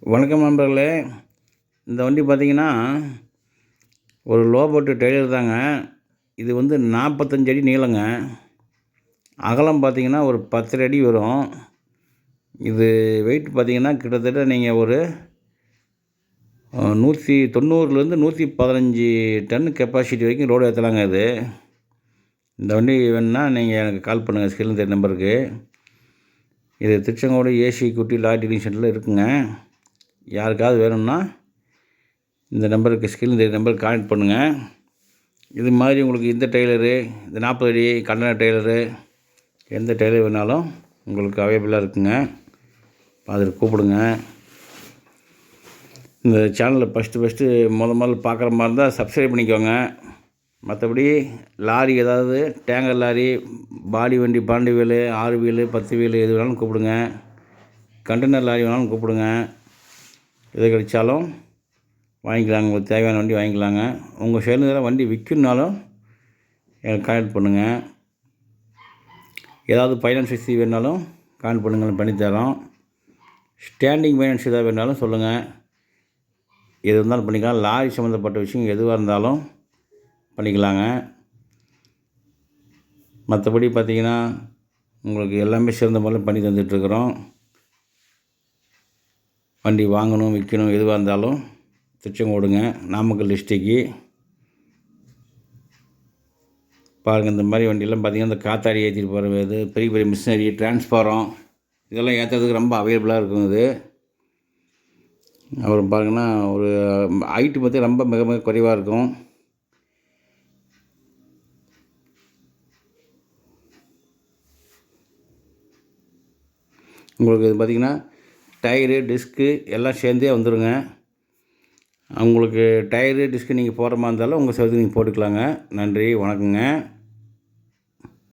வணக்கம் நண்பர்களே. இந்த வண்டி பார்த்திங்கன்னா ஒரு லோ போட்டு டெய்லர் தாங்க. இது 45 அடி நீளங்க. அகலம் பார்த்திங்கன்னா ஒரு 10 அடி வரும். இது வெயிட் பார்த்திங்கன்னா கிட்டத்தட்ட நீங்கள் ஒரு 190லேருந்து 115 டன் கெப்பாசிட்டி வரைக்கும் லோடு ஏற்றலாங்க. இந்த வண்டி வேணுன்னா நீங்கள் எனக்கு கால் பண்ணுங்கள் ஸ்கிரீனில் தெரியுற நம்பருக்கு. இது திருச்செங்கோடு ஏசி குட்டி லாரி டீலிங் சென்டரில் இருக்குங்க. யாருக்காவது வேணும்னா இந்த நம்பருக்கு ஸ்கிரீனில் தெரியுற நம்பருக்கு கான்டெக்ட் பண்ணுங்கள். இது மாதிரி உங்களுக்கு இந்த டெய்லரு, இந்த 40 அடி கண்டன டெய்லரு, எந்த டெய்லர் வேணாலும் உங்களுக்கு அவைலபிளாக இருக்குங்க. அதில் கூப்பிடுங்க. இந்த சேனலில் ஃபஸ்ட்டு முதல்ல பார்க்குற மாதிரி இருந்தால் சப்ஸ்கிரைப் பண்ணிக்கோங்க. மற்றபடி லாரி ஏதாவது டேங்கர் லாரி, பாடி வண்டி 12 வீலு, 6 வீலு, 10 வீலு எது வேணாலும் கூப்பிடுங்க. கண்டெய்னர் லாரி வேணாலும் கூப்பிடுங்க. எது கிடைச்சாலும் வாங்கிக்கலாங்க. உங்களுக்கு தேவையான வண்டி வாங்கிக்கலாங்க. உங்கள் சேர்ந்து வண்டி விற்கணுன்னாலும் எனக்கு கான்டெக்ட் பண்ணுங்கள். ஏதாவது ஃபைனான்ஸ் வசதி வேணாலும் கான்டெக்ட் பண்ணுங்கள், பண்ணித்தரோம். ஸ்டாண்டிங் ஃபைனான்ஸ் எதாவது வேணாலும் சொல்லுங்கள். எது இருந்தாலும் பண்ணிக்கலாம். லாரி சம்மந்தப்பட்ட விஷயம் எதுவாக இருந்தாலும் பண்ணிக்கலாங்க. மற்றபடி பார்த்திங்கன்னா உங்களுக்கு எல்லாமே சிறந்த முறையில் பண்ணி தந்துட்டுருக்குறோம். வண்டி வாங்கணும், விற்கணும் எதுவாக இருந்தாலும் திருச்செங்கோடுங்க, நாமக்கல் டிஸ்ட்ரிக்கு. பாருங்கள், இந்த மாதிரி வண்டியெல்லாம் பார்த்திங்கன்னா இந்த காத்தாடி ஏற்றிட்டு போகிற இது பெரிய பெரிய மிஷினரி, டிரான்ஸ்ஃபாரம் இதெல்லாம் ஏற்றுறதுக்கு ரொம்ப அவைலபிளாக இருக்கும். அப்புறம் பாருங்கன்னா ஒரு ஹைட்டு பற்றி ரொம்ப மிக மிக குறைவாக இருக்கும். உங்களுக்கு இது பார்த்திங்கன்னா டயரு, டிஸ்க்கு எல்லாம் சேர்ந்தே வந்துடுங்க. உங்களுக்கு டயரு, டிஸ்க்கு நீங்கள் போடுற மாதிரி இருந்தாலும் உங்கள் சேர்த்து நீங்கள் போட்டுக்கலாங்க. நன்றி, வணக்கங்க.